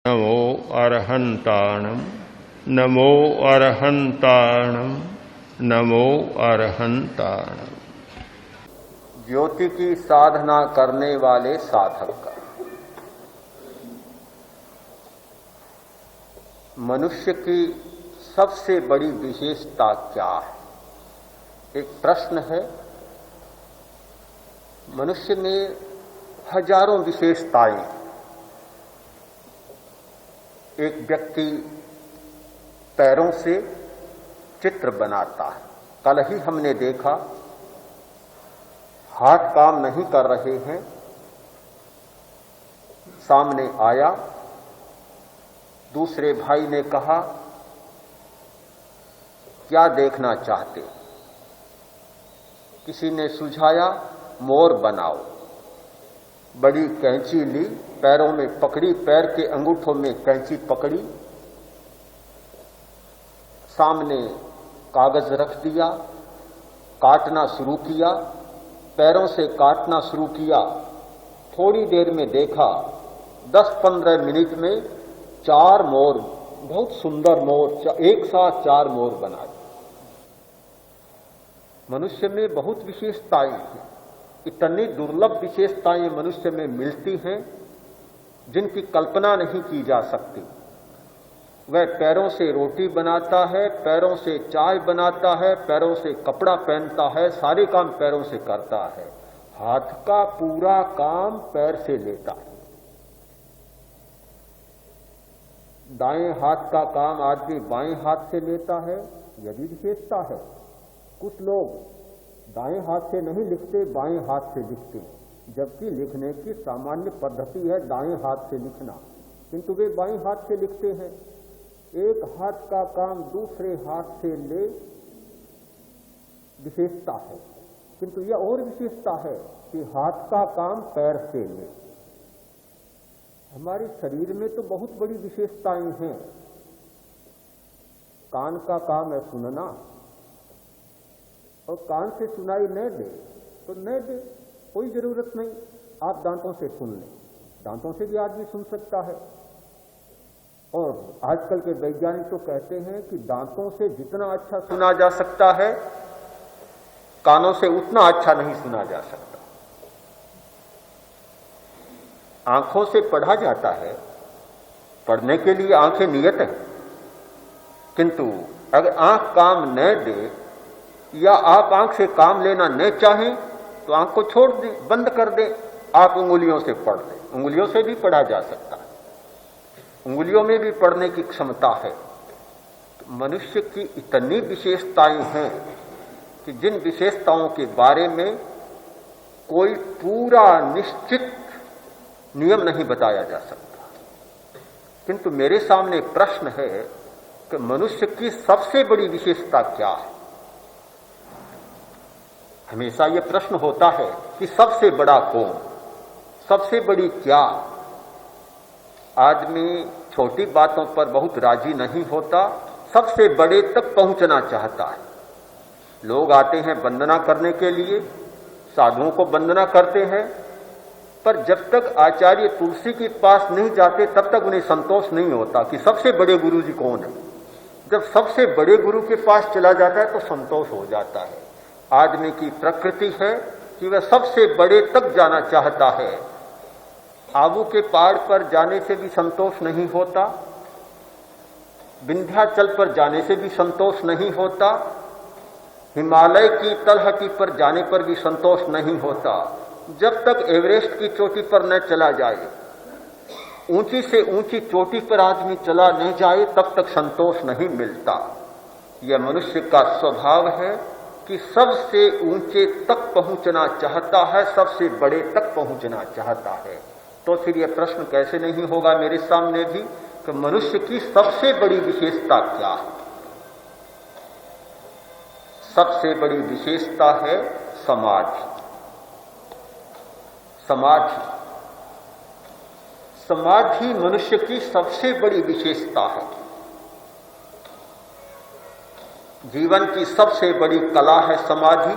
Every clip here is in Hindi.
नमो अरहन्ताणं नमो अरहन्ताणं नमो अरहन्ताणं। ज्योति की साधना करने वाले साधक का मनुष्य की सबसे बड़ी विशेषता क्या है? एक प्रश्न है। मनुष्य में हजारों विशेषताएं। एक व्यक्ति पैरों से चित्र बनाता है। कल ही हमने देखा हाथ काम नहीं कर रहे हैं, सामने आया, दूसरे भाई ने कहा क्या देखना चाहते? किसी ने सुझाया मोर बनाओ। बड़ी कैंची ली, पैरों में पकड़ी, पैर के अंगूठों में कैंची पकड़ी, सामने कागज रख दिया, काटना शुरू किया, पैरों से काटना शुरू किया। थोड़ी देर में देखा 10-15 मिनट में 4 मोर, बहुत सुंदर मोर, एक साथ 4 मोर बना दिए। मनुष्य में बहुत विशेषताएं हैं। इतनी दुर्लभ विशेषताएं मनुष्य में मिलती हैं जिनकी कल्पना नहीं की जा सकती। वह पैरों से रोटी बनाता है, पैरों से चाय बनाता है, पैरों से कपड़ा पहनता है, सारे काम पैरों से करता है। हाथ का पूरा काम पैर से लेता है। दाएं हाथ का काम आदमी बाएं हाथ से लेता है, यह भी विशेषता है। कुछ लोग दाएं हाथ से नहीं लिखते, बाएं हाथ से लिखते, जबकि लिखने की सामान्य पद्धति है दाएं हाथ से लिखना, किंतु वे बाएं हाथ से लिखते हैं। एक हाथ का काम दूसरे हाथ से ले, विशेषता है। किंतु यह और विशेषता है कि हाथ का काम पैर से ले। हमारे शरीर में तो बहुत बड़ी विशेषताएं हैं। कान का काम है सुनना, और कान से सुनाई न दे तो न दे, कोई जरूरत नहीं। आप दांतों से सुन लें, दांतों से भी आदमी सुन सकता है। और आजकल के वैज्ञानिक तो कहते हैं कि दांतों से जितना अच्छा सुना जा सकता है, कानों से उतना अच्छा नहीं सुना जा सकता। आंखों से पढ़ा जाता है, पढ़ने के लिए आंखें नियत हैं, किंतु अगर आंख काम न दे या आप आंख से काम लेना न चाहें तो आंख को छोड़ दें, बंद कर दें, आप उंगलियों से पढ़ लें। उंगलियों से भी पढ़ा जा सकता है, उंगलियों में भी पढ़ने की क्षमता है। तो मनुष्य की इतनी विशेषताएं हैं कि जिन विशेषताओं के बारे में कोई पूरा निश्चित नियम नहीं बताया जा सकता। किंतु मेरे सामने एक प्रश्न है कि मनुष्य की सबसे बड़ी विशेषता क्या है? हमेशा यह प्रश्न होता है कि सबसे बड़ा कौन, सबसे बड़ी क्या? आदमी छोटी बातों पर बहुत राजी नहीं होता, सबसे बड़े तक पहुंचना चाहता है। लोग आते हैं वंदना करने के लिए, साधुओं को वंदना करते हैं, पर जब तक आचार्य तुलसी के पास नहीं जाते तब तक उन्हें संतोष नहीं होता कि सबसे बड़े गुरु जी कौन है। जब सबसे बड़े गुरु के पास चला जाता है तो संतोष हो जाता है। आदमी की प्रकृति है कि वह सबसे बड़े तक जाना चाहता है। आबू के पहाड़ पर जाने से भी संतोष नहीं होता, विंध्याचल पर जाने से भी संतोष नहीं होता, हिमालय की तलहटी पर जाने पर भी संतोष नहीं होता, जब तक एवरेस्ट की चोटी पर न चला जाए, ऊंची से ऊंची चोटी पर आदमी चला नहीं जाए, तब तक संतोष नहीं मिलता। यह मनुष्य का स्वभाव है कि सबसे ऊंचे तक पहुंचना चाहता है, सबसे बड़े तक पहुंचना चाहता है। तो फिर यह प्रश्न कैसे नहीं होगा मेरे सामने भी कि मनुष्य की सबसे बड़ी विशेषता क्या है? सबसे बड़ी विशेषता है समाधि। समाधि समाधि मनुष्य की सबसे बड़ी विशेषता है। जीवन की सबसे बड़ी कला है समाधि,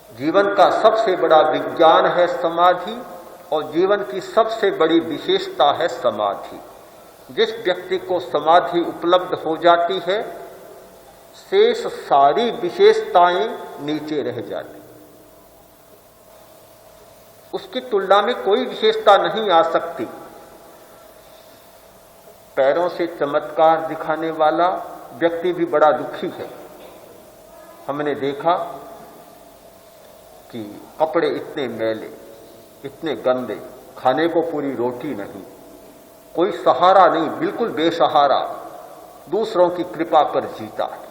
जीवन का सबसे बड़ा विज्ञान है समाधि, और जीवन की सबसे बड़ी विशेषता है समाधि। जिस व्यक्ति को समाधि उपलब्ध हो जाती है, शेष सारी विशेषताएं नीचे रह जाती, उसकी तुलना में कोई विशेषता नहीं आ सकती। पैरों से चमत्कार दिखाने वाला व्यक्ति भी बड़ा दुखी है। हमने देखा कि कपड़े इतने मैले, इतने गंदे, खाने को पूरी रोटी नहीं, कोई सहारा नहीं, बिल्कुल बेसहारा, दूसरों की कृपा पर जीता है।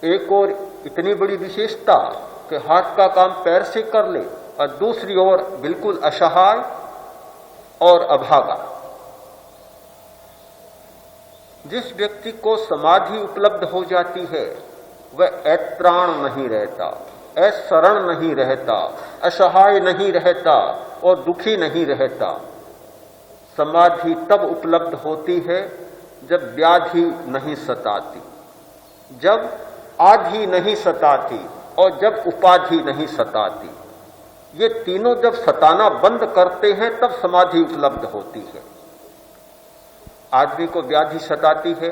एक और इतनी बड़ी विशेषता कि हाथ का काम पैर से कर ले, और दूसरी ओर बिल्कुल असहाय और अभागा। जिस व्यक्ति को समाधि उपलब्ध हो जाती है, वह अत्राण नहीं रहता, असरण नहीं रहता, असहाय नहीं रहता और दुखी नहीं रहता। समाधि तब उपलब्ध होती है जब व्याधि नहीं सताती, जब आधि नहीं सताती और जब उपाधि नहीं सताती। ये तीनों जब सताना बंद करते हैं तब समाधि उपलब्ध होती है। आदमी को व्याधि सताती है,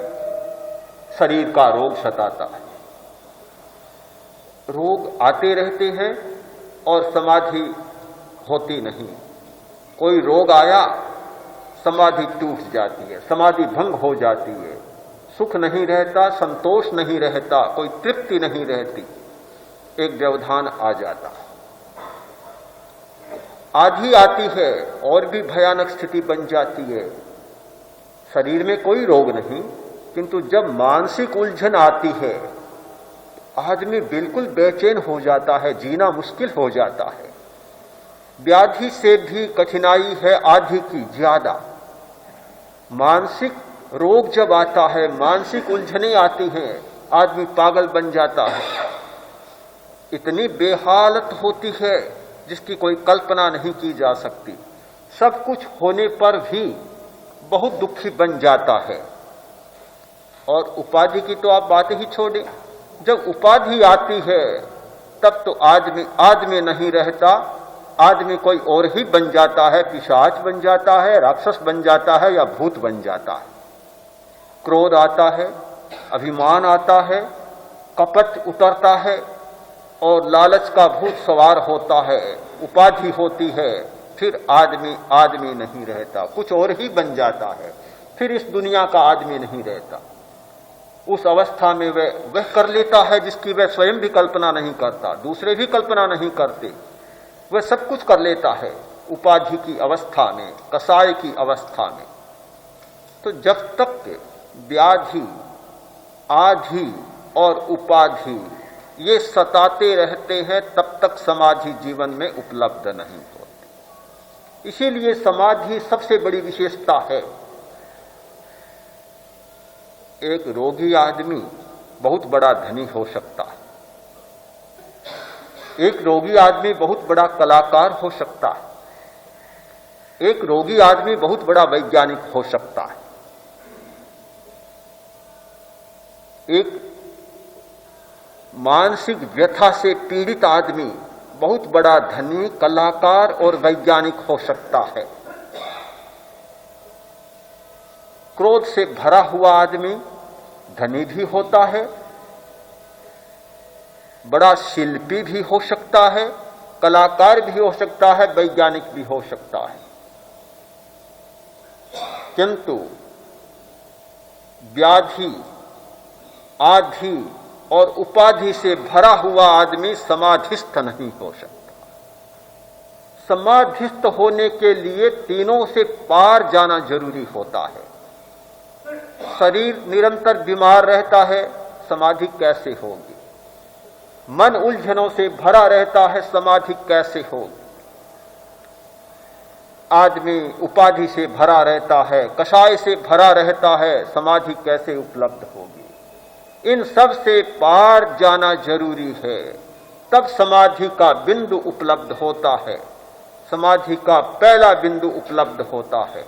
शरीर का रोग सताता है, रोग आते रहते हैं और समाधि होती नहीं। कोई रोग आया, समाधि टूट जाती है, समाधि भंग हो जाती है, सुख नहीं रहता, संतोष नहीं रहता, कोई तृप्ति नहीं रहती, एक व्यवधान आ जाता है। आधी आती है और भी भयानक स्थिति बन जाती है। शरीर में कोई रोग नहीं, किंतु जब मानसिक उलझन आती है, आदमी बिल्कुल बेचैन हो जाता है, जीना मुश्किल हो जाता है। व्याधि से भी कठिनाई है आधी की ज्यादा। मानसिक रोग जब आता है, मानसिक उलझनें आती हैं, आदमी पागल बन जाता है। इतनी बेहालत होती है जिसकी कोई कल्पना नहीं की जा सकती। सब कुछ होने पर भी बहुत दुखी बन जाता है। और उपाधि की तो आप बात ही छोड़ें, जब उपाधि आती है तब तो आदमी नहीं रहता, आदमी कोई और ही बन जाता है, पिशाच बन जाता है, राक्षस बन जाता है या भूत बन जाता है। क्रोध आता है, अभिमान आता है, कपट उतरता है और लालच का भूत सवार होता है, उपाधि होती है, फिर आदमी नहीं रहता, कुछ और ही बन जाता है, फिर इस दुनिया का आदमी नहीं रहता। उस अवस्था में वह कर लेता है जिसकी वह स्वयं भी कल्पना नहीं करता, दूसरे भी कल्पना नहीं करते, वह सब कुछ कर लेता है उपाधि की अवस्था में, कसाय की अवस्था में। तो जब तक व्याधि, आधि और उपाधि ये सताते रहते हैं, तब तक समाधि जीवन में उपलब्ध नहीं होती। इसीलिए समाधि सबसे बड़ी विशेषता है। एक रोगी आदमी बहुत बड़ा धनी हो सकता है, एक रोगी आदमी बहुत बड़ा कलाकार हो सकता है, एक रोगी आदमी बहुत बड़ा वैज्ञानिक हो सकता है, एक मानसिक व्यथा से पीड़ित आदमी बहुत बड़ा धनी, कलाकार और वैज्ञानिक हो सकता है। क्रोध से भरा हुआ आदमी धनी भी होता है, बड़ा शिल्पी भी हो सकता है, कलाकार भी हो सकता है, वैज्ञानिक भी हो सकता है। किंतु व्याधि, आधि और उपाधि से भरा हुआ आदमी समाधिस्थ नहीं हो सकता। समाधिस्थ होने के लिए तीनों से पार जाना जरूरी होता है। शरीर निरंतर बीमार रहता है, समाधि कैसे होगी? मन उलझनों से भरा रहता है, समाधि कैसे होगी? आदमी उपाधि से भरा रहता है, कषाय से भरा रहता है, समाधि कैसे उपलब्ध होगी? इन सब से पार जाना जरूरी है, तब समाधि का बिंदु उपलब्ध होता है, समाधि का पहला बिंदु उपलब्ध होता है।